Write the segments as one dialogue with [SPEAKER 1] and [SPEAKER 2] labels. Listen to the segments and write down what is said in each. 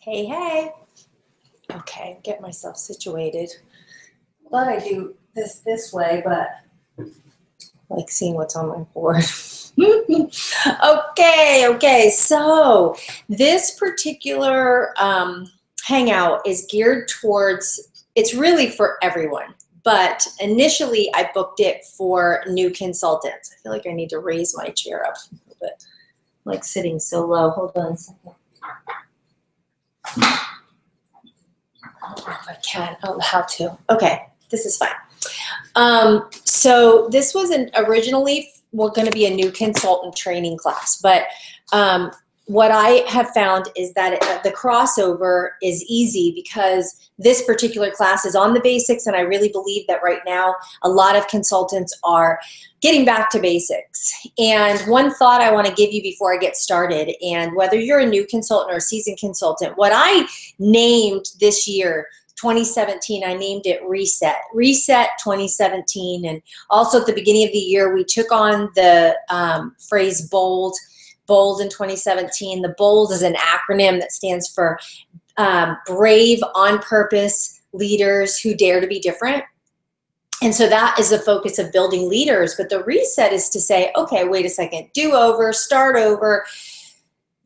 [SPEAKER 1] Hey, hey. Okay, get myself situated. Thought I'd do this way, but I like seeing what's on my board. Okay. So this particular hangout is geared towards, it's really for everyone. But initially, I booked it for new consultants. I feel like I need to raise my chair up a little bit. I'm like sitting so low. Hold on a second. I don't know if I can. Oh, how to. Okay, this is fine. So this was originally going to be a new consultant training class, but what I have found is that the crossover is easy because this particular class is on the basics, and I really believe that right now a lot of consultants are getting back to basics. And one thought I want to give you before I get started, and whether you're a new consultant or a seasoned consultant, what I named this year, 2017, I named it Reset 2017. And also at the beginning of the year, we took on the phrase bold in 2017. The BOLD is an acronym that stands for brave, on purpose leaders who dare to be different. And so that is the focus of building leaders. But the reset is to say, okay, wait a second, do over, start over.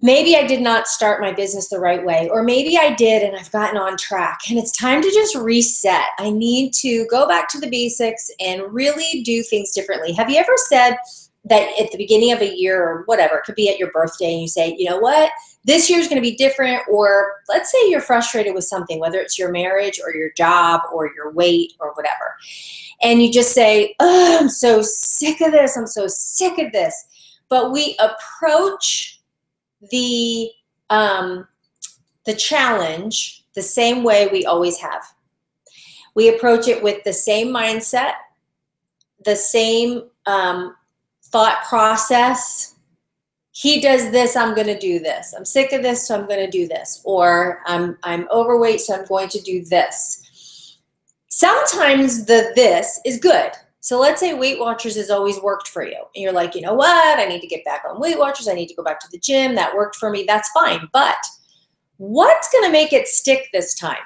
[SPEAKER 1] Maybe I did not start my business the right way, or maybe I did and I've gotten on track, and it's time to just reset. I need to go back to the basics and really do things differently. Have you ever said that at the beginning of a year or whatever, it could be at your birthday, and you say, you know what, this year's going to be different? Or let's say you're frustrated with something, whether it's your marriage or your job or your weight or whatever. And you just say, oh, I'm so sick of this. I'm so sick of this. But we approach the challenge the same way we always have. We approach it with the same mindset, the same thought process. He does this, I'm going to do this. I'm sick of this, so I'm going to do this. Or I'm overweight, so I'm going to do this. Sometimes the this is good. So let's say Weight Watchers has always worked for you. And you're like, you know what? I need to get back on Weight Watchers. I need to go back to the gym. That worked for me. That's fine. But what's going to make it stick this time?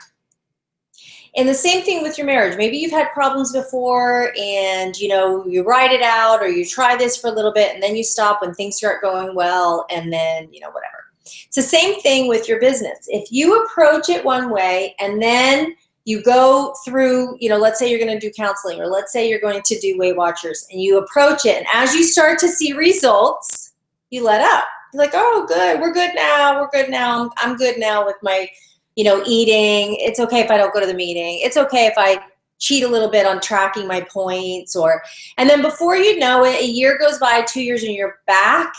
[SPEAKER 1] And the same thing with your marriage. Maybe you've had problems before and, you know, you ride it out, or you try this for a little bit and then you stop when things start going well, and then, you know, whatever. It's the same thing with your business. If you approach it one way and then you go through, you know, let's say you're going to do counseling, or let's say you're going to do Weight Watchers, and you approach it, and as you start to see results, you let up. You're like, oh, good. We're good now. We're good now. I'm good now with my, you know, eating. It's okay if I don't go to the meeting. It's okay if I cheat a little bit on tracking my points. And then before you know it, a year goes by, 2 years, and you're back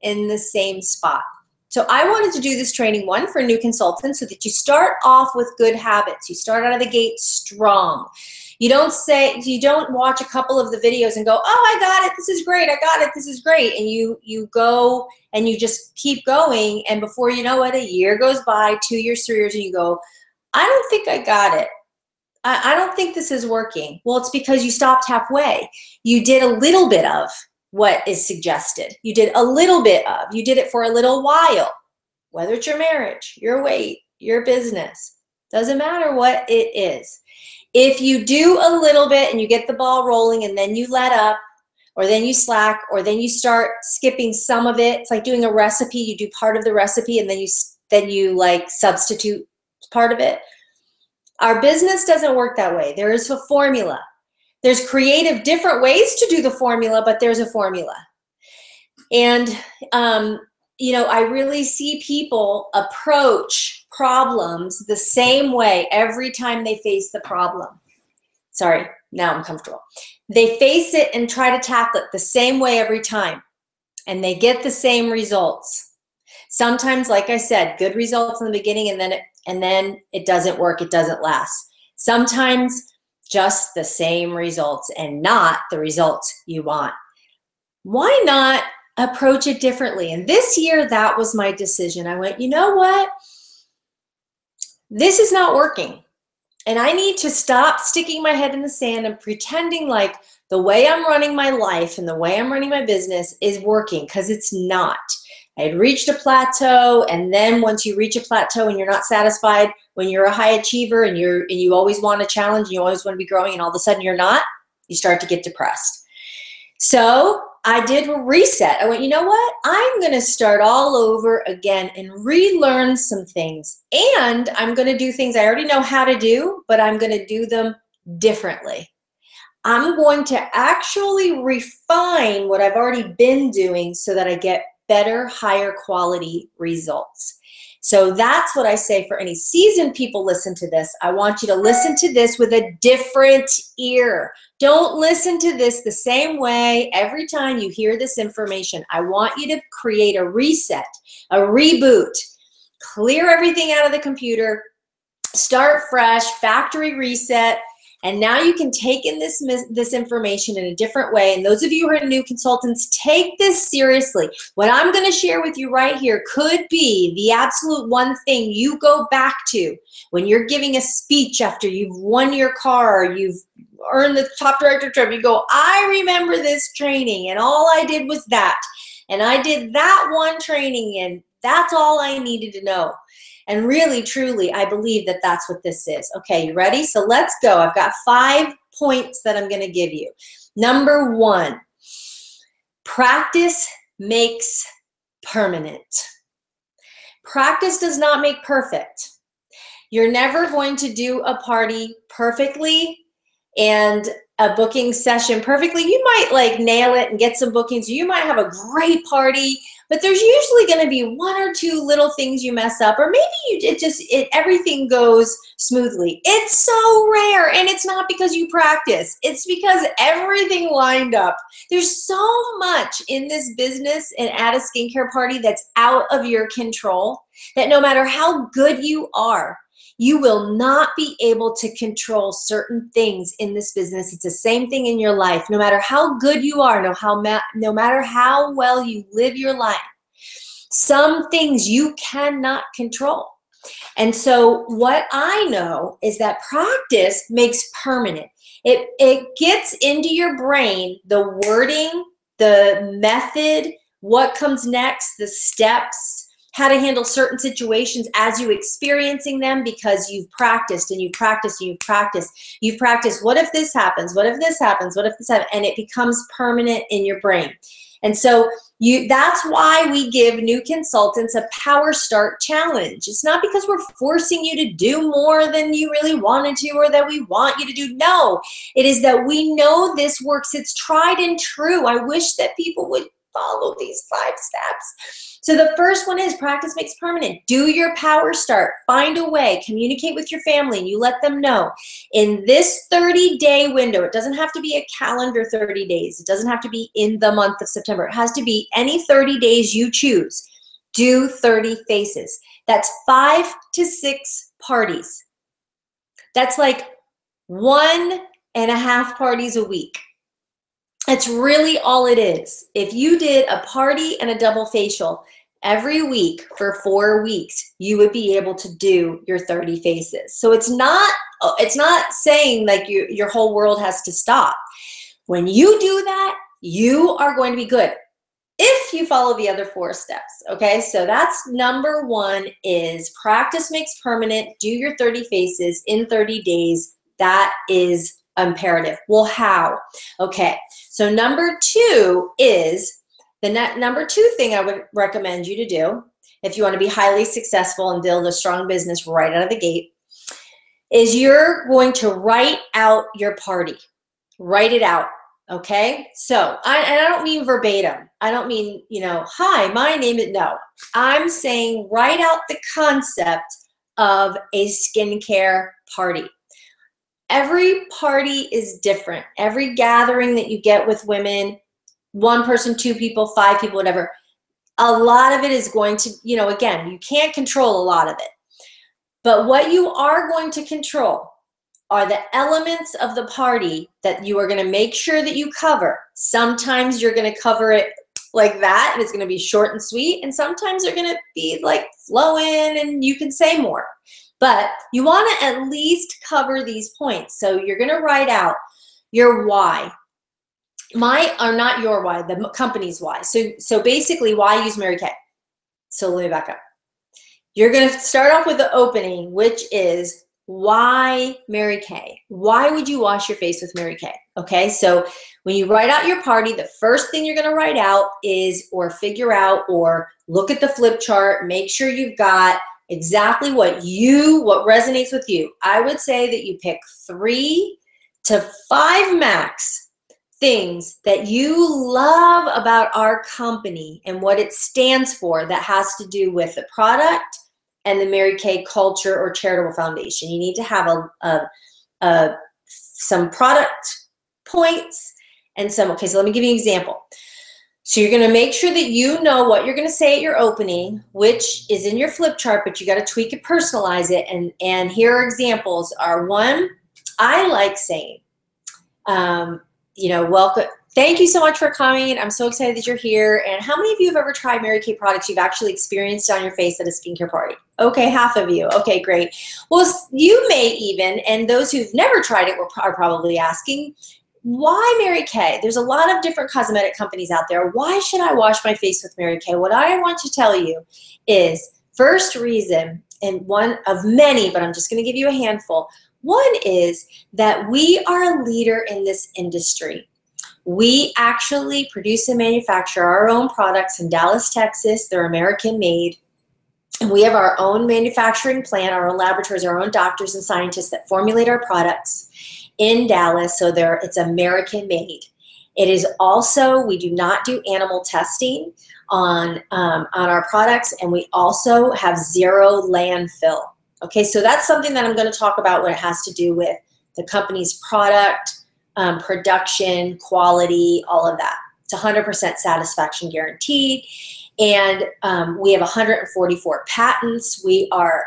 [SPEAKER 1] in the same spot. So I wanted to do this training, one, for new consultants, so that you start off with good habits. You start out of the gate strong. You don't watch a couple of the videos and go, oh, I got it, this is great, I got it, this is great. And you go and you just keep going, and before you know it, a year goes by, 2 years, 3 years, and you go, I don't think I got it. I don't think this is working. Well, it's because you stopped halfway. You did a little bit of what is suggested. You did a little bit of, you did it for a little while, whether it's your marriage, your weight, your business, doesn't matter what it is. If you do a little bit and you get the ball rolling and then you let up, or then you slack, or then you start skipping some of it, it's like doing a recipe. You do part of the recipe and then you like substitute part of it. Our business doesn't work that way. There is a formula. There's creative different ways to do the formula, but there's a formula. And, you know, I really see people approach problems the same way every time they face the problem. Sorry, now I'm comfortable. They face it and try to tackle it the same way every time, and they get the same results. Sometimes, like I said, good results in the beginning, and then it doesn't work, it doesn't last. Sometimes just the same results and not the results you want. Why not approach it differently? And this year, that was my decision. I went, you know what? This is not working. And I need to stop sticking my head in the sand and pretending like the way I'm running my life and the way I'm running my business is working, because it's not. I had reached a plateau, and then once you reach a plateau and you're not satisfied, when you're a high achiever and you always want a challenge and you always want to be growing, and all of a sudden you're not, you start to get depressed. So I did a reset. I went, you know what? I'm going to start all over again and relearn some things. And I'm going to do things I already know how to do, but I'm going to do them differently. I'm going to actually refine what I've already been doing so that I get better, higher quality results. So that's what I say for any seasoned people listen to this. I want you to listen to this with a different ear. Don't listen to this the same way every time you hear this information. I want you to create a reset, a reboot, clear everything out of the computer, start fresh, factory reset. And now you can take in this information in a different way. And those of you who are new consultants, take this seriously. What I'm going to share with you right here could be the absolute one thing you go back to when you're giving a speech after you've won your car, or you've earned the top director trophy. You go, I remember this training, and all I did was that. And I did that one training, and that's all I needed to know. And really, truly, I believe that that's what this is. Okay, you ready? So let's go. I've got 5 points that I'm going to give you. Number 1, practice makes permanent. Practice does not make perfect. You're never going to do a party perfectly and a booking session perfectly. You might like nail it and get some bookings. You might have a great party, but there's usually going to be 1 or 2 little things you mess up, or maybe everything goes smoothly. It's so rare, and it's not because you practice. It's because everything lined up. There's so much in this business and at a skincare party that's out of your control that no matter how good you are, you will not be able to control certain things in this business. It's the same thing in your life. No matter how good you are, no matter how well you live your life, some things you cannot control. And so what I know is that practice makes permanent. It gets into your brain the wording, the method, what comes next, the steps, how to handle certain situations as you experiencing them, because you've practiced and you've practiced and you've practiced. You've practiced, what if this happens? What if this happens? What if this happens? And it becomes permanent in your brain. And so that's why we give new consultants a Power Start Challenge. It's not because we're forcing you to do more than you really wanted to, or that we want you to do. No, it is that we know this works. It's tried and true. I wish that people would follow these 5 steps. So the first one is practice makes permanent. Do your Power Start. Find a way. Communicate with your family, and you let them know. In this 30-day window, it doesn't have to be a calendar 30 days. It doesn't have to be in the month of September. It has to be any 30 days you choose. Do 30 faces. That's 5 to 6 parties. That's like 1.5 parties a week. That's really all it is. If you did a party and a double facial every week for 4 weeks, you would be able to do your 30 faces. So it's not saying like your whole world has to stop. When you do that, you are going to be good if you follow the other 4 steps. Okay, so that's number 1 is practice makes permanent. Do your 30 faces in 30 days. That is imperative. Well, how? Okay, so number 2 is the number 2 thing I would recommend you to do if you want to be highly successful and build a strong business right out of the gate is you're going to write out your party. Write it out. Okay, so I don't mean verbatim. I don't mean, hi, my name is, no. I'm saying write out the concept of a skincare party. Every party is different. Every gathering that you get with women, 1 person, 2 people, 5 people, whatever, a lot of it is going to, again, you can't control a lot of it. But what you are going to control are the elements of the party that you are going to make sure that you cover. Sometimes you're going to cover it like that, and it's going to be short and sweet, and sometimes they're going to be like flowing and you can say more. But you want to at least cover these points. So you're going to write out your why. Not your why, the company's why. So basically, why use Mary Kay? So let me back up. You're going to start off with the opening, which is why Mary Kay? Why would you wash your face with Mary Kay? Okay, so when you write out your party, the first thing you're going to write out is, or figure out, or look at the flip chart, make sure you've got exactly what resonates with you. I would say that you pick 3 to 5 max things that you love about our company and what it stands for that has to do with the product and the Mary Kay culture or charitable foundation. You need to have some product points and some, okay, so let me give you an example. So you're gonna make sure that you know what you're gonna say at your opening, which is in your flip chart, but you gotta tweak it, personalize it, and here are examples are, 1, I like saying, welcome, thank you so much for coming. I'm so excited that you're here. And how many of you have ever tried Mary Kay products you've actually experienced on your face at a skincare party? Okay, half of you. Okay, great. Well, you may even, and those who've never tried it are probably asking, why Mary Kay? There's a lot of different cosmetic companies out there. Why should I wash my face with Mary Kay? What I want to tell you is, first reason, and one of many, but I'm just going to give you a handful. One is that we are a leader in this industry. We actually produce and manufacture our own products in Dallas, Texas. They're American made. And we have our own manufacturing plant, our own laboratories, our own doctors and scientists that formulate our products in Dallas. So it's American made. It is also, we do not do animal testing on our products, and we also have 0 landfill. Okay, so that's something that I'm going to talk about when it has to do with the company's product, production, quality, all of that. It's 100% satisfaction guaranteed. And we have 144 patents. We are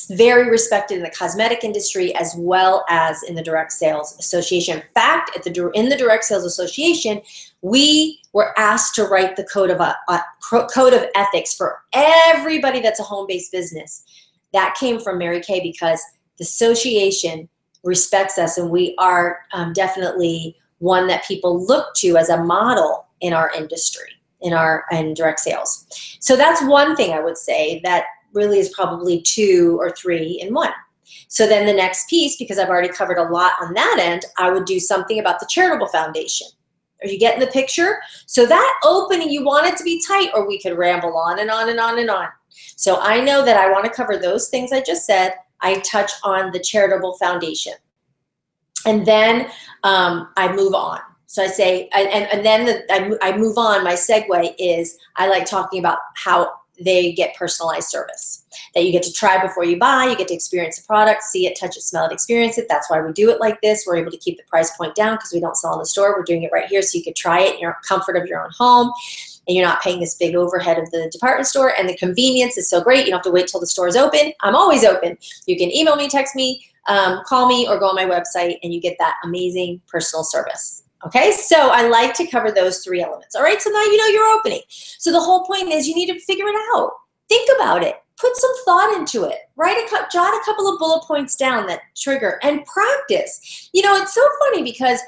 [SPEAKER 1] very respected in the cosmetic industry as well as in the Direct Sales Association. In fact, in the Direct Sales Association, we were asked to write the code of ethics for everybody that's a home-based business. That came from Mary Kay because the association respects us, and we are definitely one that people look to as a model in our industry, in direct sales. So that's one thing I would say that really is probably 2 or 3 in 1. So then the next piece, because I've already covered a lot on that end, I would do something about the charitable foundation. Are you getting the picture? So that opening, you want it to be tight, or we could ramble on and on and on and on. So I know that I want to cover those things I just said. I touch on the charitable foundation. And then I move on. So I say, and then I move on. My segue is I like talking about how they get personalized service, that you get to try before you buy, you get to experience the product, see it, touch it, smell it, experience it. That's why we do it like this. We're able to keep the price point down because we don't sell in the store. We're doing it right here so you could try it in your comfort of your own home, and you're not paying this big overhead of the department store, and the convenience is so great. You don't have to wait till the store is open. I'm always open. You can email me, text me, call me, or go on my website, and you get that amazing personal service. Okay, so I like to cover those 3 elements. All right, so now you know your opening. So the whole point is you need to figure it out. Think about it. Put some thought into it. Jot a couple of bullet points down that trigger, and practice. You know, it's so funny because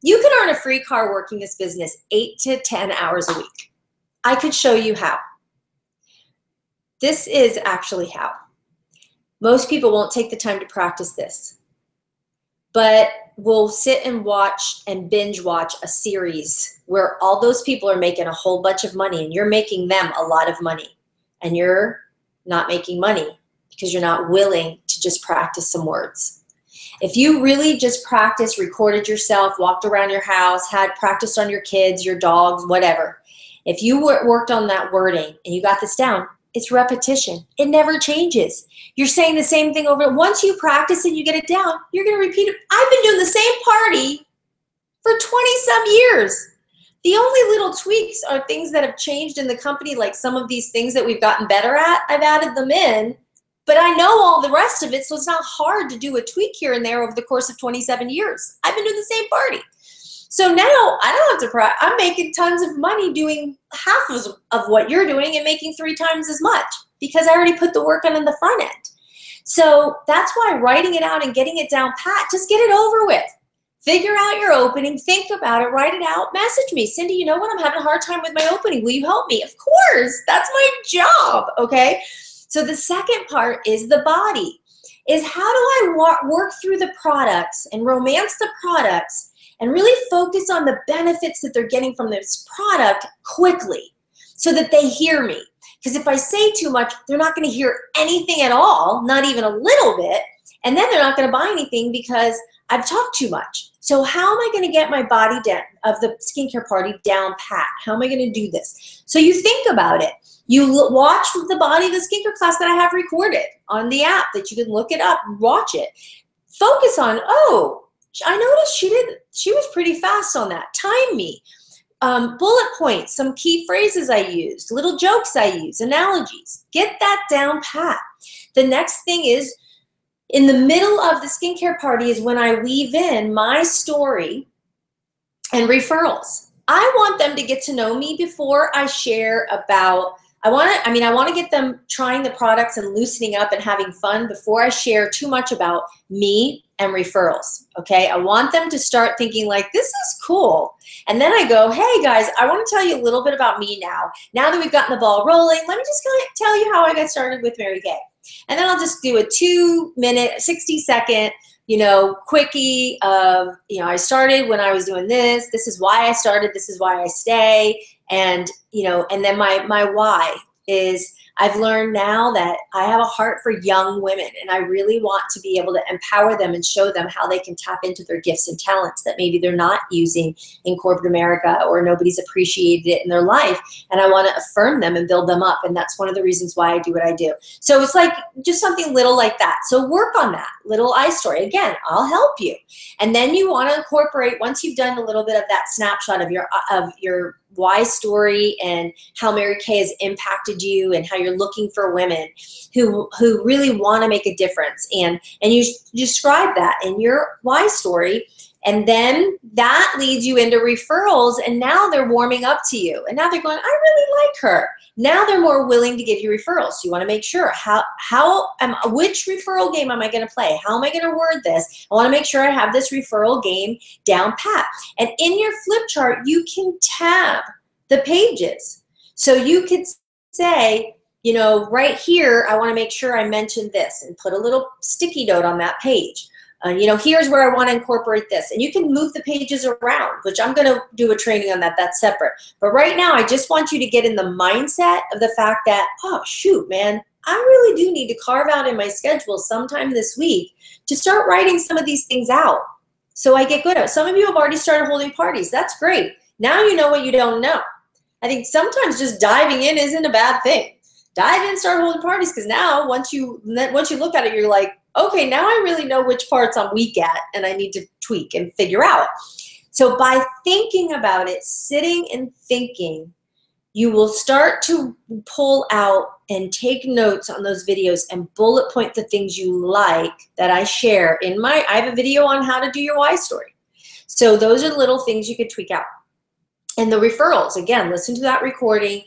[SPEAKER 1] you could earn a free car working this business 8 to 10 hours a week. I could show you how. This is actually how. Most people won't take the time to practice this, but we'll sit and watch and binge watch a series where all those people are making a whole bunch of money, and you're making them a lot of money, and you're not making money because you're not willing to just practice some words. If you really just practiced, recorded yourself, walked around your house, had practiced on your kids, your dogs, whatever, if you worked on that wording and you got this down, it's repetition. It never changes. You're saying the same thing over. Once you practice it, you get it down, you're going to repeat it. I've been doing the same party for 20-some years. The only little tweaks are things that have changed in the company, like some of these things that we've gotten better at. I've added them in, but I know all the rest of it, so it's not hard to do a tweak here and there over the course of 27 years. I've been doing the same party. So now I don't have to practice. I'm making tons of money doing half of what you're doing and making 3 times as much because I already put the work in the front end. So that's why writing it out and getting it down pat, just get it over with. Figure out your opening, think about it, write it out, message me. Cindy, you know what? I'm having a hard time with my opening. Will you help me? Of course, that's my job, okay? So the second part is the body, is how do I work through the products and romance the products and really focus on the benefits that they're getting from this product quickly so that they hear me. Because if I say too much, they're not going to hear anything at all, not even a little bit, and then they're not going to buy anything because I've talked too much. So how am I going to get my body down of the skincare party down pat? How am I going to do this? So you think about it. You watch the body of the skincare class that I have recorded on the app that you can look it up, watch it. Focus on, oh, I noticed she was pretty fast on that. Time me. Bullet points, some key phrases I used, little jokes I use, analogies. Get that down pat. The next thing is, in the middle of the skincare party is when I weave in my story and referrals. I want them to get to know me before I share about, I want to get them trying the products and loosening up and having fun before I share too much about me and referrals, okay? I want them to start thinking like, this is cool. And then I go, hey guys, I want to tell you a little bit about me now. Now that we've gotten the ball rolling, let me just tell you how I got started with Mary Kay. And then I'll just do a 2-minute, 60-second, quickie of, I started when I was doing this. This is why I started. This is why I stay. And, and then my why is I've learned now that I have a heart for young women, and I really want to be able to empower them and show them how they can tap into their gifts and talents that maybe they're not using in corporate America or nobody's appreciated it in their life. And I want to affirm them and build them up. And that's one of the reasons why I do what I do. So it's like just something little like that. So work on that little I story. Again, I'll help you. And then you want to incorporate, once you've done a little bit of that snapshot of your why story and how Mary Kay has impacted you and how you're looking for women who really want to make a difference, and you describe that in your why story, and then that leads you into referrals, and now they're warming up to you, and now they're going, I really like her. Now they're more willing to give you referrals. So you want to make sure which referral game am I going to play? How am I going to word this? I want to make sure I have this referral game down pat. And in your flip chart, you can tab the pages. So you could say, right here, I want to make sure I mention this and put a little sticky note on that page. Here's where I want to incorporate this. And you can move the pages around, which I'm going to do a training on that. That's separate. But right now, I just want you to get in the mindset of the fact that, oh, shoot, man, I really do need to carve out in my schedule sometime this week to start writing some of these things out so I get good at it. Some of you have already started holding parties. That's great. Now you know what you don't know. I think sometimes just diving in isn't a bad thing. Dive in, start holding parties, because now once you look at it, you're like, okay, now I really know which parts I'm weak at and I need to tweak and figure out. So by thinking about it, sitting and thinking, you will start to pull out and take notes on those videos and bullet point the things you like that I share in I have a video on how to do your why story. So those are little things you could tweak out. And the referrals, again, listen to that recording,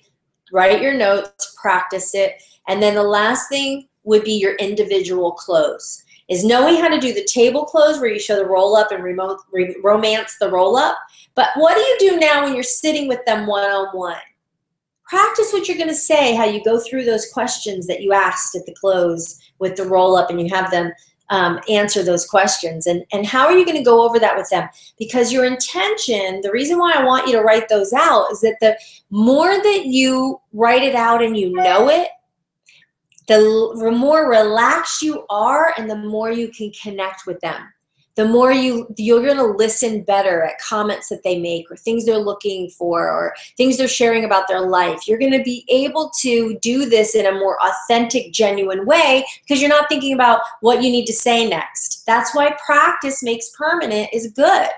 [SPEAKER 1] write your notes, practice it. And then the last thing would be your individual close, is knowing how to do the table close where you show the roll up and romance the roll up. But what do you do now when you're sitting with them one-on-one? Practice what you're going to say, how you go through those questions that you asked at the close with the roll up, and you have them answer those questions. And how are you going to go over that with them? Because your intention, the reason why I want you to write those out is that the more that you write it out and you know it, the more relaxed you are and the more you can connect with them. The more you're going to listen better at comments that they make or things they're looking for or things they're sharing about their life. You're going to be able to do this in a more authentic, genuine way because you're not thinking about what you need to say next. That's why practice makes permanent is good.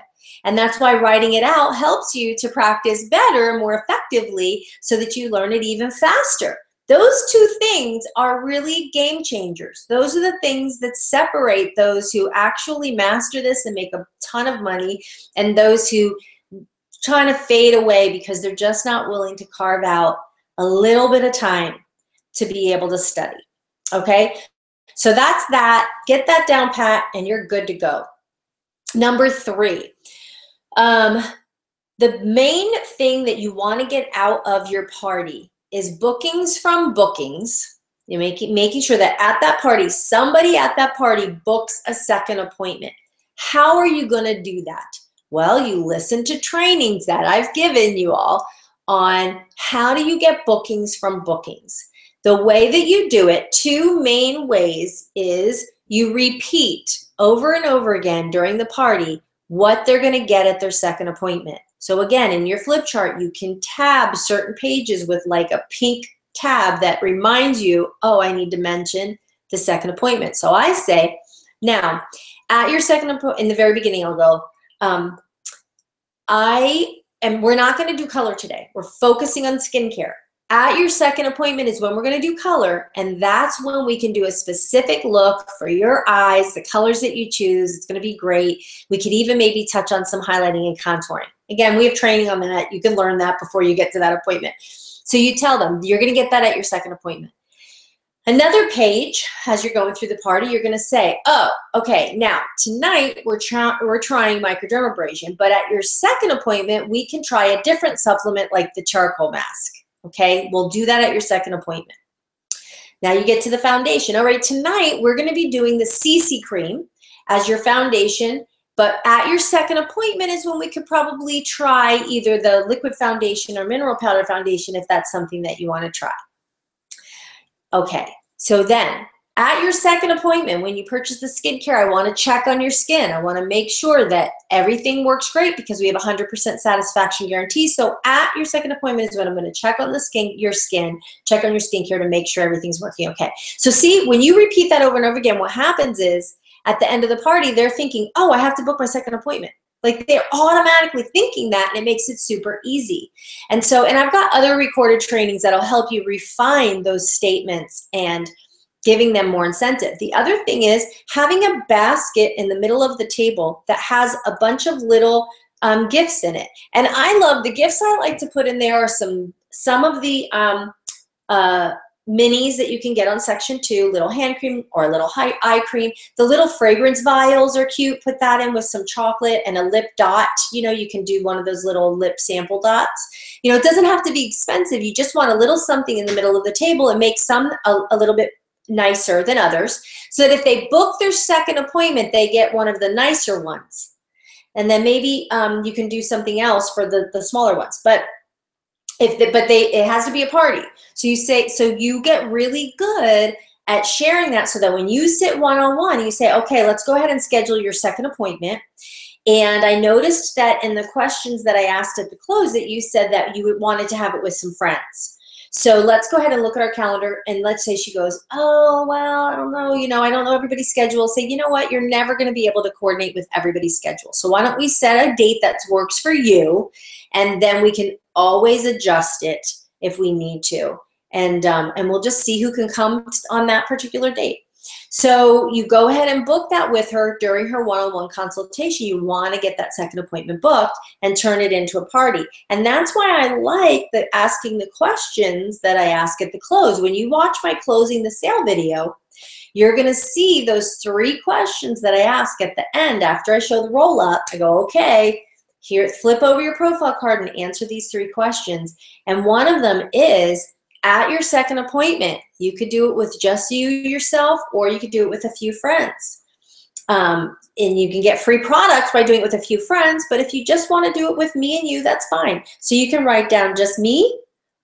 [SPEAKER 1] And that's why writing it out helps you to practice better, more effectively, so that you learn it even faster. Those two things are really game changers. Those are the things that separate those who actually master this and make a ton of money and those who trying to fade away because they're just not willing to carve out a little bit of time to be able to study. Okay? So that's that. Get that down pat and you're good to go. Number 3. The main thing that you want to get out of your party is bookings from bookings. You're making sure that at that party, somebody at that party books a second appointment. How are you going to do that? Well, you listen to trainings that I've given you all on how do you get bookings from bookings. The way that you do it, two main ways, is you repeat over and over again during the party what they're going to get at their second appointment. So again, in your flip chart, you can tab certain pages with like a pink tab that reminds you, oh, I need to mention the second appointment. So I say, now, at your second appointment, in the very beginning, I'll go, we're not going to do color today. We're focusing on skincare. At your second appointment is when we're going to do color, and that's when we can do a specific look for your eyes, the colors that you choose. It's going to be great. We could even maybe touch on some highlighting and contouring. Again, we have training on that. You can learn that before you get to that appointment. So you tell them you're going to get that at your second appointment. Another page, as you're going through the party, you're going to say, oh, okay, now tonight we're trying microdermabrasion, but at your second appointment, we can try a different supplement like the charcoal mask. Okay, we'll do that at your second appointment. Now you get to the foundation. All right, tonight we're going to be doing the CC cream as your foundation, but at your second appointment is when we could probably try either the liquid foundation or mineral powder foundation if that's something that you want to try. Okay, so then at your second appointment, when you purchase the skincare, I want to check on your skin. I want to make sure that everything works great because we have 100% satisfaction guarantee. So at your second appointment is when I'm going to check on your skin, check on your skincare to make sure everything's working okay. So see, when you repeat that over and over again, what happens is at the end of the party, they're thinking, oh, I have to book my second appointment. Like they're automatically thinking that, and it makes it super easy. And so, and I've got other recorded trainings that'll help you refine those statements and giving them more incentive. The other thing is having a basket in the middle of the table that has a bunch of little gifts in it. And I love the gifts I like to put in there are some of the minis that you can get on section 2, little hand cream or a little eye cream. The little fragrance vials are cute. Put that in with some chocolate and a lip dot. You know, you can do one of those little lip sample dots. You know, it doesn't have to be expensive. You just want a little something in the middle of the table and make some a little bit nicer than others, so that if they book their second appointment, they get one of the nicer ones. And then maybe you can do something else for the smaller ones. But it has to be a party. So you get really good at sharing that, so that when you sit one-on-one, you say, okay, let's go ahead and schedule your second appointment. And I noticed that in the questions that I asked at the close that you said that you wanted to have it with some friends. So let's go ahead and look at our calendar, and let's say she goes, oh, well, I don't know, I don't know everybody's schedule. Say, you know what, you're never going to be able to coordinate with everybody's schedule. So why don't we set a date that works for you, and then we can always adjust it if we need to. And we'll just see who can come on that particular date. So you go ahead and book that with her during her one-on-one consultation. You want to get that second appointment booked and turn it into a party. And that's why I like asking the questions that I ask at the close. When you watch my closing the sale video, you're going to see those 3 questions that I ask at the end after I show the roll up. I go, okay, here, flip over your profile card and answer these 3 questions. And one of them is, at your second appointment, you could do it with just you yourself, or you could do it with a few friends. And you can get free products by doing it with a few friends, but if you just want to do it with me and you, that's fine. So you can write down just me,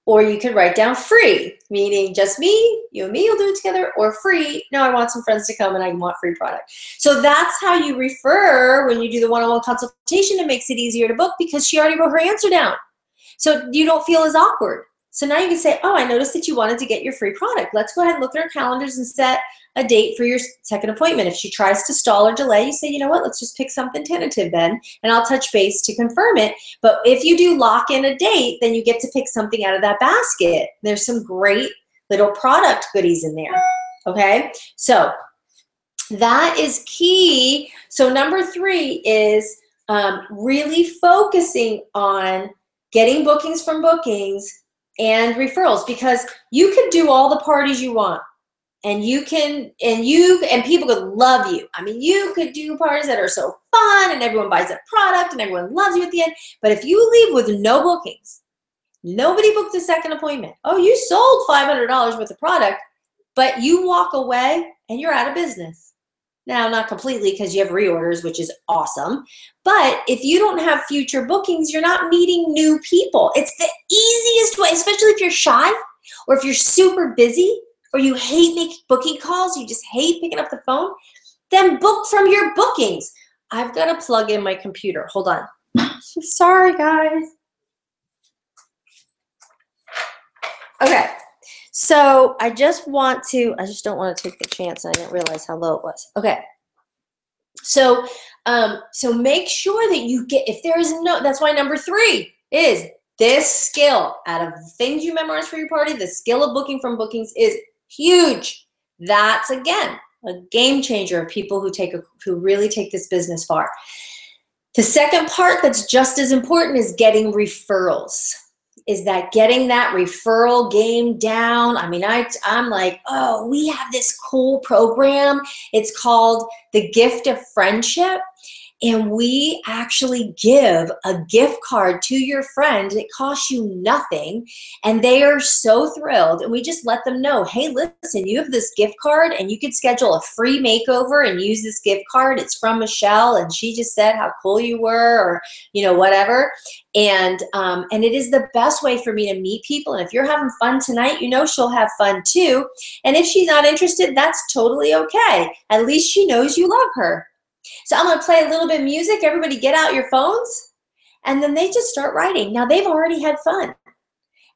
[SPEAKER 1] or you could write down free, meaning just me, you and me will do it together, or free, no, I want some friends to come and I want free product. So that's how you refer when you do the one-on-one consultation. It makes it easier to book because she already wrote her answer down. So you don't feel as awkward. So now you can say, oh, I noticed that you wanted to get your free product. Let's go ahead and look at our calendars and set a date for your second appointment. If she tries to stall or delay, you say, you know what, let's just pick something tentative then, and I'll touch base to confirm it. But if you do lock in a date, then you get to pick something out of that basket. There's some great little product goodies in there, okay? So that is key. So number 3 is really focusing on getting bookings from bookings and referrals, because you could do all the parties you want And people could love you. I mean, you could do parties that are so fun and everyone buys a product and everyone loves you at the end. But if you leave with no bookings, nobody booked a second appointment. Oh, you sold $500 worth of product, but you walk away and you're out of business. Now, not completely because you have reorders, which is awesome. But if you don't have future bookings, you're not meeting new people. It's the easiest way, especially if you're shy or if you're super busy or you hate making booking calls, you just hate picking up the phone, then book from your bookings. I've got to plug in my computer. Hold on. Sorry, guys. Okay. So I just don't want to take the chance, and I didn't realize how low it was. Okay. So make sure that you get, if there is that's why number 3 is this skill. Out of the things you memorize for your party, the skill of booking from bookings is huge. That's, again, a game changer of people who really take this business far. The second part that's just as important is getting referrals. Is that getting that referral game down? I mean, I'm like, oh, we have this cool program. It's called The Gift of Friendship. And we actually give a gift card to your friend. It costs you nothing. And they are so thrilled. And we just let them know, hey, listen, you have this gift card and you could schedule a free makeover and use this gift card. It's from Michelle and she just said how cool you were, or, whatever. And it is the best way for me to meet people. And if you're having fun tonight, she'll have fun too. And if she's not interested, that's totally okay. At least she knows you love her. So I'm going to play a little bit of music. Everybody get out your phones. And then they just start writing. Now, they've already had fun.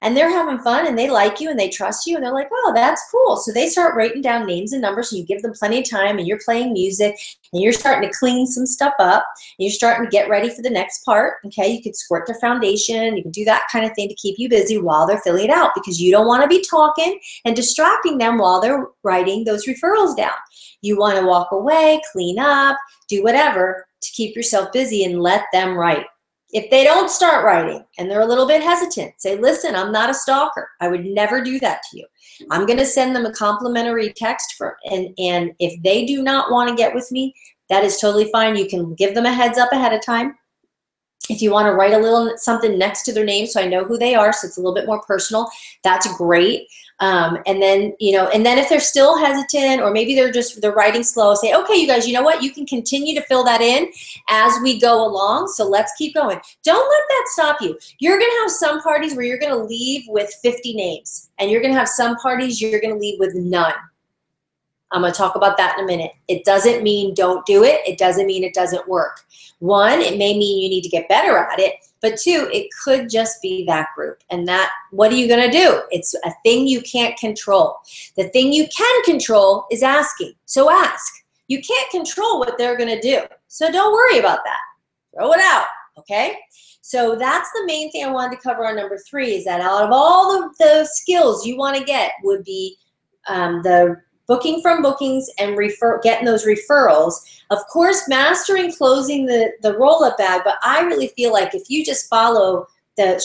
[SPEAKER 1] And they're having fun, and they like you, and they trust you, and they're like, oh, that's cool. So they start writing down names and numbers, and you give them plenty of time, and you're playing music, and you're starting to clean some stuff up, and you're starting to get ready for the next part, okay? You could squirt their foundation. You can do that kind of thing to keep you busy while they're filling it out, because you don't want to be talking and distracting them while they're writing those referrals down. You want to walk away, clean up, do whatever to keep yourself busy and let them write. If they don't start writing and they're a little bit hesitant, say, listen, I'm not a stalker. I would never do that to you. I'm going to send them a complimentary text and if they do not want to get with me, that is totally fine. You can give them a heads up ahead of time. If you want to write a little something next to their name so I know who they are, so it's a little bit more personal, that's great. And then if they're still hesitant, or maybe they're writing slow, say, okay, you guys, you know what? You can continue to fill that in as we go along. So let's keep going. Don't let that stop you. You're going to have some parties where you're going to leave with 50 names, and you're going to have some parties you're going to leave with none. I'm going to talk about that in a minute. It doesn't mean don't do it. It doesn't mean it doesn't work. 1, it may mean you need to get better at it. But 2, it could just be that group. And that, what are you going to do? It's a thing you can't control. The thing you can control is asking. So ask. You can't control what they're going to do. So don't worry about that. Throw it out, okay? So that's the main thing I wanted to cover on number 3, is that out of all the skills you want to get would be the booking from bookings and getting those referrals. Of course, mastering closing the roll-up bag, but I really feel like if you just follow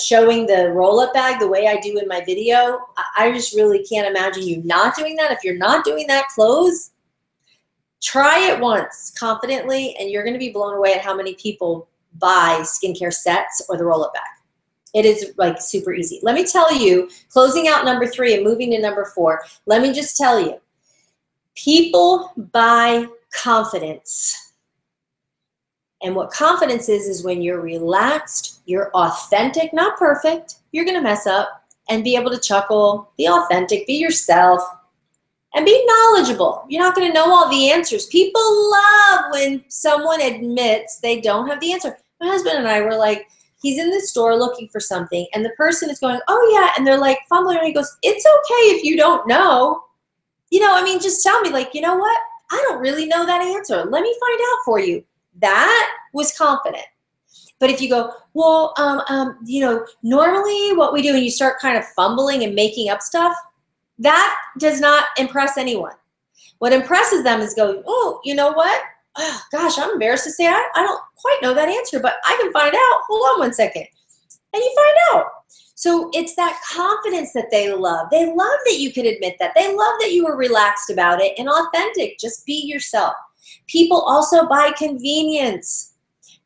[SPEAKER 1] showing the roll-up bag the way I do in my video, I just really can't imagine you not doing that. If you're not doing that close, try it once confidently, and you're going to be blown away at how many people buy skincare sets or the roll-up bag. It is like super easy. Let me tell you, closing out number 3 and moving to number 4, let me just tell you, people buy confidence. And what confidence is when you're relaxed, you're authentic, not perfect. You're going to mess up and be able to chuckle, be authentic, be yourself, and be knowledgeable. You're not going to know all the answers. People love when someone admits they don't have the answer. My husband and I were like, he's in the store looking for something, and the person is going, oh yeah, and they're like fumbling, and he goes, it's okay if you don't know. Just tell me, like, you know what? I don't really know that answer. Let me find out for you. That was confident. But if you go, well, normally what we do, and you start kind of fumbling and making up stuff, that does not impress anyone. What impresses them is going, oh, you know what? Oh, gosh, I'm embarrassed to say I don't quite know that answer, but I can find out. Hold on one second. And you find out. So it's that confidence that they love. They love that you could admit that. They love that you were relaxed about it and authentic. Just be yourself. People also buy convenience.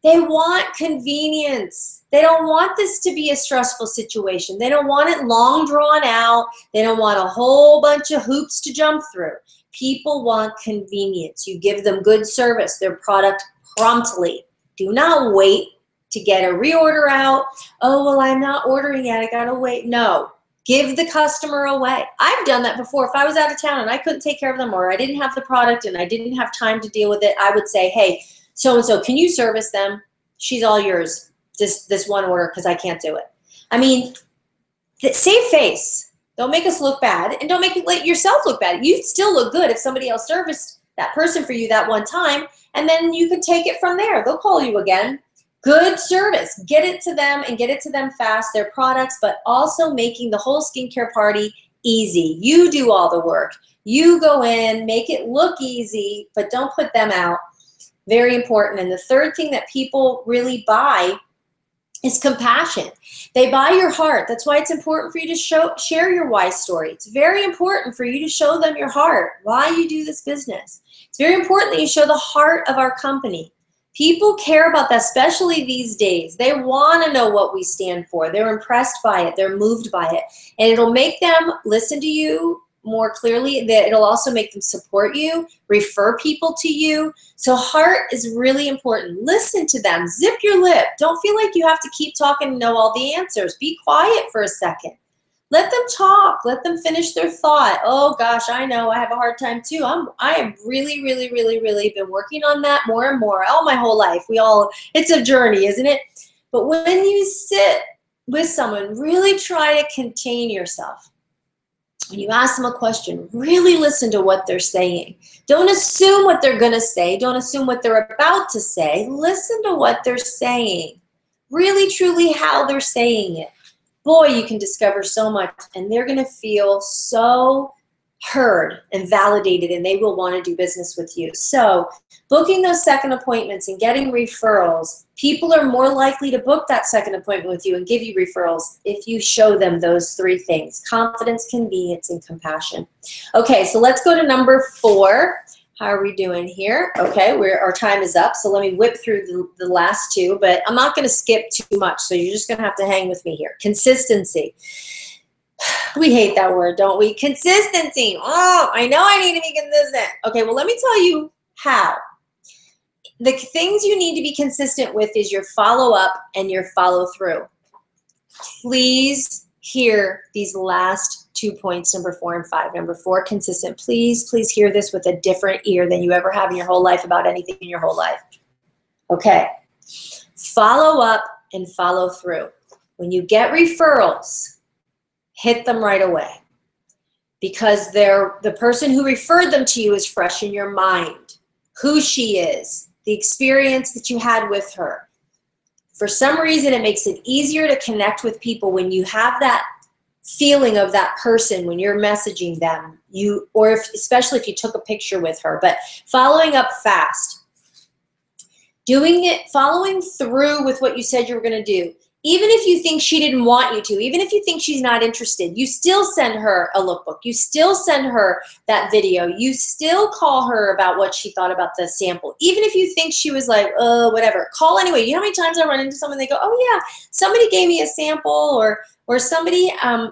[SPEAKER 1] They want convenience. They don't want this to be a stressful situation. They don't want it long drawn out. They don't want a whole bunch of hoops to jump through. People want convenience. You give them good service, their product promptly. Do not wait to get a reorder out. Oh, well, I'm not ordering yet. I gotta wait. No, give the customer away. I've done that before. If I was out of town and I couldn't take care of them, or I didn't have the product and I didn't have time to deal with it, I would say, hey, so-and-so, can you service them? She's all yours, this one order, because I can't do it. I mean, save face. Don't make us look bad, and don't make yourself look bad. You still look good if somebody else serviced that person for you that one time, and then you can take it from there. They'll call you again. Good service. Get it to them, and get it to them fast, their products, but also making the whole skincare party easy. You do all the work. You go in, make it look easy, but don't put them out. Very important. And the third thing that people really buy is compassion. They buy your heart. That's why it's important for you to share your why story. It's very important for you to show them your heart, why you do this business. It's very important that you show the heart of our company. People care about that, especially these days. They want to know what we stand for. They're impressed by it. They're moved by it. And it'll make them listen to you more clearly. That it'll also make them support you, refer people to you. So heart is really important. Listen to them. Zip your lip. Don't feel like you have to keep talking and know all the answers. Be quiet for a second. Let them talk. Let them finish their thought. Oh gosh, I know. I have a hard time too. I have really been working on that more and more all my whole life. It's a journey, isn't it? But when you sit with someone, really try to contain yourself. When you ask them a question, really listen to what they're saying. Don't assume what they're going to say. Don't assume what they're about to say. Listen to what they're saying. Really, truly how they're saying it. Boy, you can discover so much, and they're going to feel so heard and validated, and they will want to do business with you. So booking those second appointments and getting referrals, people are more likely to book that second appointment with you and give you referrals if you show them those three things: confidence, convenience, and compassion. Okay, so let's go to number 4. How are we doing here? Okay, our time is up, so let me whip through the last two, but I'm not going to skip too much, so you're just going to have to hang with me here. Consistency. We hate that word, don't we? Consistency. Oh, I know I need to be consistent. Okay, well, let me tell you how. The things you need to be consistent with is your follow-up and your follow-through. Please hear these last 2 points, number 4 and 5. Number 4, consistent. Please hear this with a different ear than you ever have in your whole life about anything in your whole life. Okay. Follow up and follow through. When you get referrals, hit them right away, because the person who referred them to you is fresh in your mind. Who she is, the experience that you had with her. For some reason, it makes it easier to connect with people when you have that feeling of that person when you're messaging them, especially if you took a picture with her. But following up fast, following through with what you said you were going to do. Even if you think she didn't want you to, even if you think she's not interested, you still send her a lookbook. You still send her that video. You still call her about what she thought about the sample. Even if you think she was like, oh, whatever, call anyway. You know how many times I run into someone, they go, oh yeah, somebody gave me a sample, or somebody had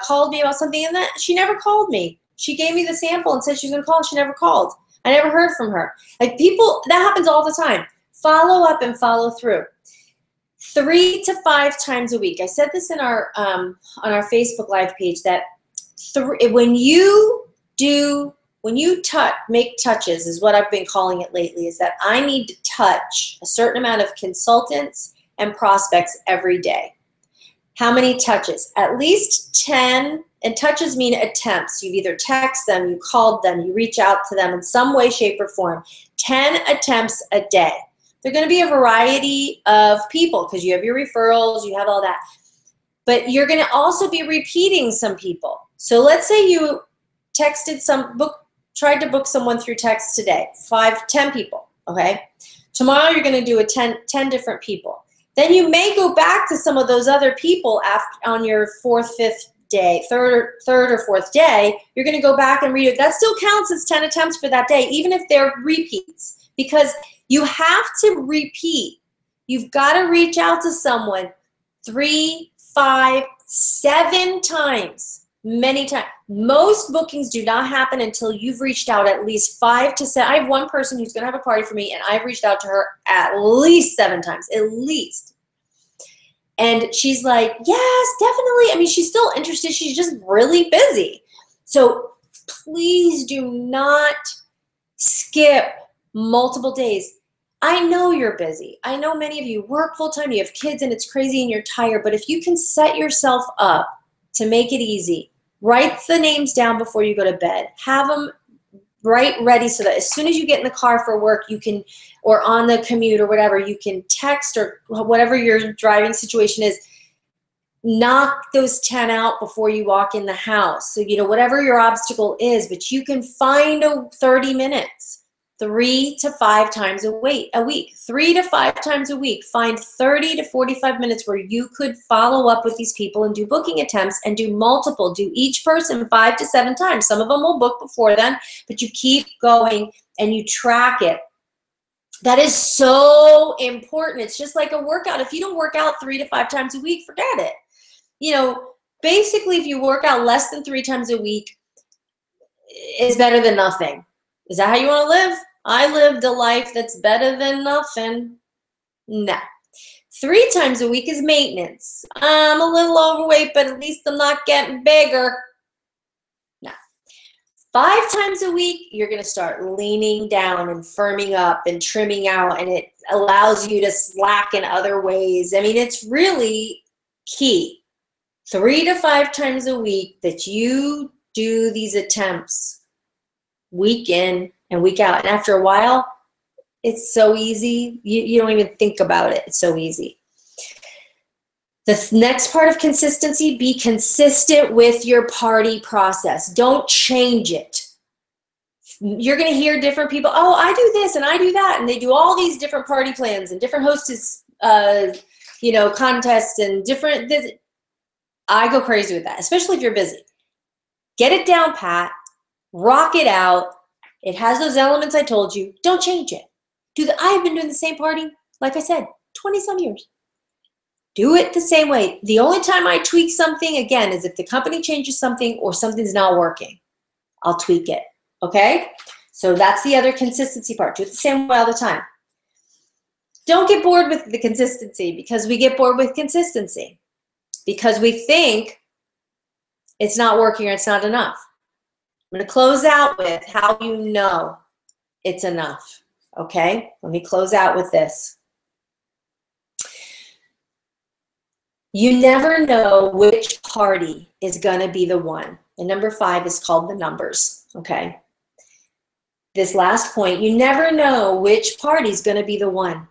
[SPEAKER 1] called me about something, and that she never called me. She gave me the sample and said she was going to call. She never called. I never heard from her. Like, people, that happens all the time. Follow up and follow through. 3 to 5 times a week. I said this in our on our Facebook Live page that when you make touches, is what I've been calling it lately, is that I need to touch a certain amount of consultants and prospects every day. How many touches? At least 10, and touches mean attempts. You've either texted them, you called them, you reach out to them in some way, shape, or form. 10 attempts a day. They're going to be a variety of people because you have your referrals, you have all that. But you're going to also be repeating some people. So let's say you tried to book someone through text today, 10 people, okay? Tomorrow you're going to do 10 different people. Then you may go back to some of those other people after, on your fourth, fifth day, third or fourth day. You're going to go back and read it. That still counts as 10 attempts for that day, even if they're repeats, because you have to repeat. You've got to reach out to someone 3, 5, 7 times, many times. Most bookings do not happen until you've reached out at least 5 to 7. I have one person who's going to have a party for me, and I've reached out to her at least 7 times, at least. And she's like, yes, definitely. I mean, she's still interested. She's just really busy. So please do not skip multiple days. I know you're busy. I know many of you work full-time, you have kids, and it's crazy and you're tired. But if you can set yourself up to make it easy, write the names down before you go to bed. Have them ready so that as soon as you get in the car for work, you can, or on the commute or whatever, you can text or whatever your driving situation is, knock those 10 out before you walk in the house. So, whatever your obstacle is, but you can find 30 minutes. 3 to 5 times a week. 3 to 5 times a week. Find 30 to 45 minutes where you could follow up with these people and do booking attempts and do multiple. Do each person 5 to 7 times. Some of them will book before then, but you keep going and you track it. That is so important. It's just like a workout. If you don't work out 3 to 5 times a week, forget it. Basically, if you work out less than 3 times a week, it's better than nothing. Is that how you want to live? I lived a life that's better than nothing. No. 3 times a week is maintenance. I'm a little overweight, but at least I'm not getting bigger. No. 5 times a week, you're going to start leaning down and firming up and trimming out, and it allows you to slack in other ways. I mean, it's really key. 3 to 5 times a week that you do these attempts week in and week out. And after a while, it's so easy. You don't even think about it. It's so easy. The next part of consistency, be consistent with your party process. Don't change it. You're going to hear different people, oh, I do this and I do that. And they do all these different party plans and different hostess, contests and different. I go crazy with that, especially if you're busy. Get it down pat. Rock it out. It has those elements I told you. Don't change it. I've been doing the same party, like I said, 20-some years. Do it the same way. The only time I tweak something, again, is if the company changes something or something's not working. I'll tweak it, okay? So that's the other consistency part. Do it the same way all the time. Don't get bored with the consistency, because we get bored with consistency because we think it's not working or it's not enough. I'm going to close out with how you know it's enough, okay? Let me close out with this. You never know which party is going to be the one. And number 5 is called the numbers, okay? This last point, you never know which party is going to be the one.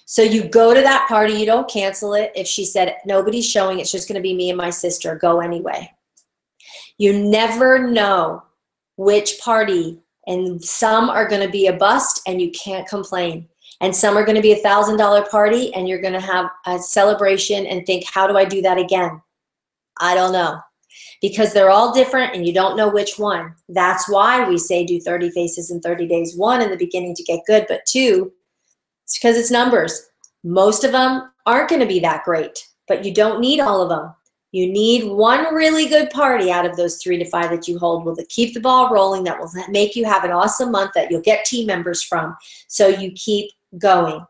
[SPEAKER 1] So you go to that party, you don't cancel it. If she said, nobody's showing, it's just going to be me and my sister, go anyway. You never know which party, and some are going to be a bust and you can't complain. And some are going to be $1,000 party and you're going to have a celebration and think, how do I do that again? I don't know. Because they're all different and you don't know which one. That's why we say do 30 faces in 30 days. 1, in the beginning to get good, but 2, it's because it's numbers. Most of them aren't going to be that great, but you don't need all of them. You need one really good party out of those 3 to 5 that you hold will keep the ball rolling, that will make you have an awesome month that you'll get team members from. So you keep going.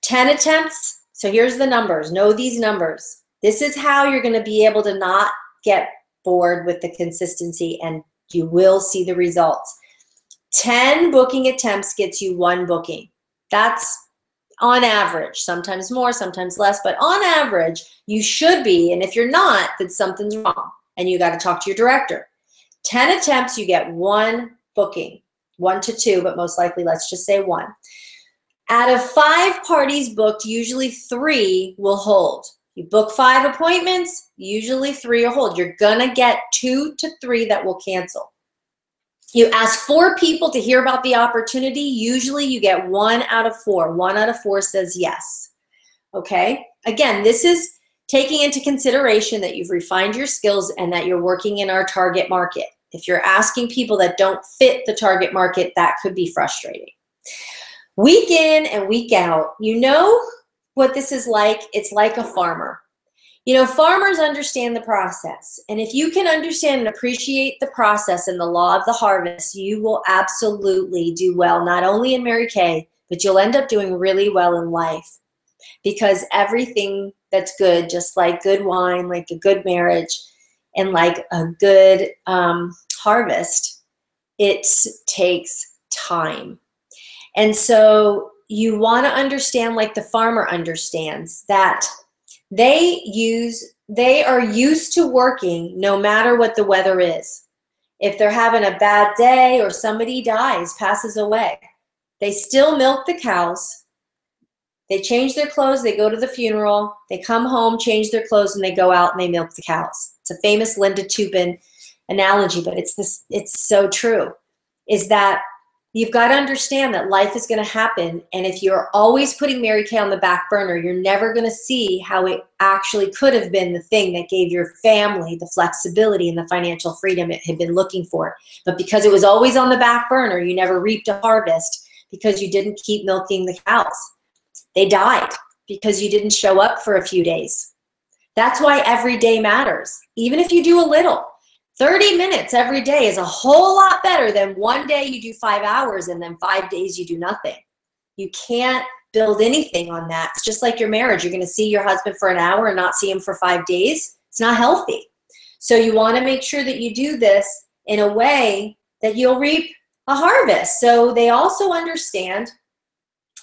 [SPEAKER 1] 10 attempts. So here's the numbers. Know these numbers. This is how you're going to be able to not get bored with the consistency, and you will see the results. 10 booking attempts gets you 1 booking. That's on average, sometimes more, sometimes less, but on average, you should be, and if you're not, then something's wrong, and you got to talk to your director. 10 attempts, you get 1 booking, 1 to 2, but most likely, let's just say 1. Out of 5 parties booked, usually 3 will hold. You book 5 appointments, usually 3 will hold. You're gonna get 2 to 3 that will cancel. You ask 4 people to hear about the opportunity, usually you get 1 out of 4. 1 out of 4 says yes. okay? Again, this is taking into consideration that you've refined your skills and that you're working in our target market. If you're asking people that don't fit the target market, that could be frustrating. Week in and week out, you know what this is like? It's like a farmer. You know, farmers understand the process. And if you can understand and appreciate the process and the law of the harvest, you will absolutely do well, not only in Mary Kay, but you'll end up doing really well in life. Because everything that's good, just like good wine, like a good marriage, and like a good harvest, it takes time. And so you want to understand, like the farmer understands, that they are used to working no matter what the weather is. If they're having a bad day or somebody dies, passes away, they still milk the cows. They change their clothes, they go to the funeral, they come home, change their clothes, and they go out and they milk the cows. It's a famous Linda Tupin analogy, but it's so true, is that you've got to understand that life is going to happen, and if you're always putting Mary Kay on the back burner, you're never going to see how it actually could have been the thing that gave your family the flexibility and the financial freedom it had been looking for. But because it was always on the back burner, you never reaped a harvest because you didn't keep milking the cows. They died because you didn't show up for a few days. That's why every day matters. Even if you do a little, 30 minutes every day is a whole lot better than one day you do 5 hours and then 5 days you do nothing. You can't build anything on that. It's just like your marriage. You're going to see your husband for an hour and not see him for 5 days. It's not healthy. So you want to make sure that you do this in a way that you'll reap a harvest. So they also understand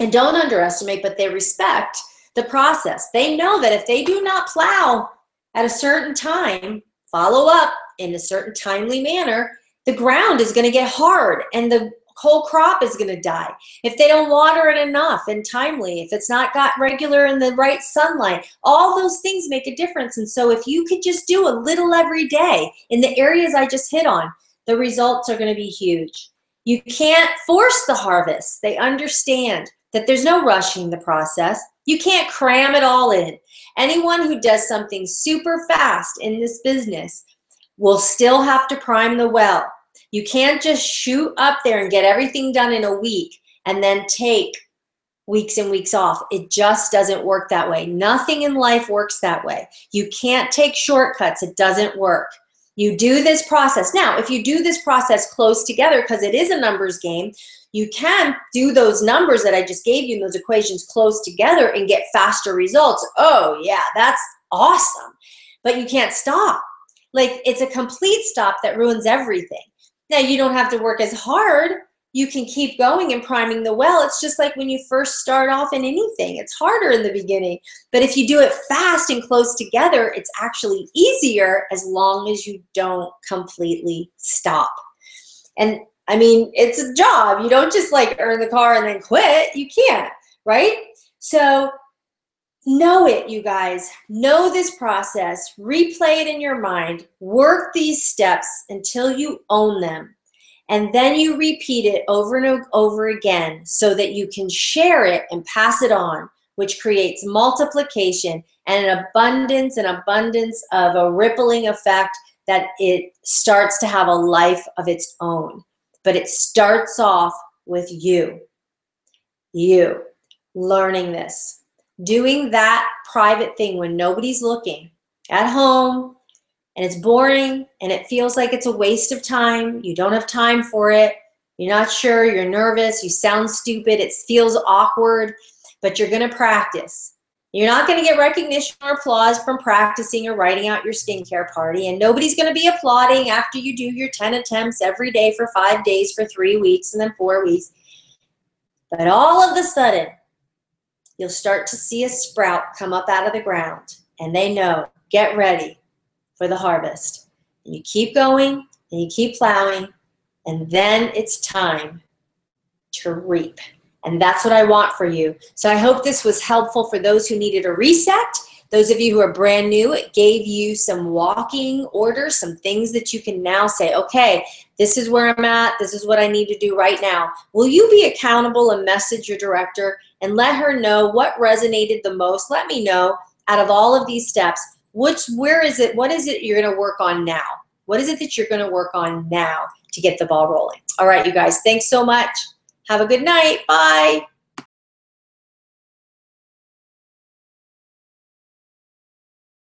[SPEAKER 1] and don't underestimate, but they respect the process. They know that if they do not plow at a certain time, follow up in a certain timely manner, the ground is going to get hard and the whole crop is going to die. If they don't water it enough and timely, if it's not got regular and the right sunlight, all those things make a difference. And so if you could just do a little every day in the areas I just hit on, the results are going to be huge. You can't force the harvest. They understand that there's no rushing the process. You can't cram it all in. Anyone who does something super fast in this business will still have to prime the well. You can't just shoot up there and get everything done in a week and then take weeks and weeks off. It just doesn't work that way. Nothing in life works that way. You can't take shortcuts. It doesn't work. You do this process. Now, if you do this process close together, because it is a numbers game, you can do those numbers that I just gave you in those equations close together and get faster results. Oh yeah, that's awesome. But you can't stop. Like, it's a complete stop that ruins everything. Now, you don't have to work as hard. You can keep going and priming the well. It's just like when you first start off in anything. It's harder in the beginning. But if you do it fast and close together, it's actually easier as long as you don't completely stop. And I mean, it's a job. You don't just like earn the car and then quit. You can't, right? So know it, you guys. Know this process. Replay it in your mind. Work these steps until you own them. And then you repeat it over and over again so that you can share it and pass it on, which creates multiplication and an abundance of a rippling effect that it starts to have a life of its own. But it starts off with you learning this, doing that private thing when nobody's looking at home and it's boring and it feels like it's a waste of time. You don't have time for it. You're not sure, you're nervous, you sound stupid, it feels awkward, but you're going to practice. You're not going to get recognition or applause from practicing or writing out your skincare party, and nobody's going to be applauding after you do your 10 attempts every day for 5 days for 3 weeks and then 4 weeks. But all of a sudden, you'll start to see a sprout come up out of the ground, and they know, get ready for the harvest. And you keep going, and you keep plowing, and then it's time to reap. And that's what I want for you. So I hope this was helpful for those who needed a reset. Those of you who are brand new, it gave you some walking orders, some things that you can now say, okay, this is where I'm at. This is what I need to do right now. Will you be accountable and message your director and let her know what resonated the most. Let me know out of all of these steps, what is it you're going to work on now? What is it that you're going to work on now to get the ball rolling? All right, you guys, thanks so much. Have a good night. Bye.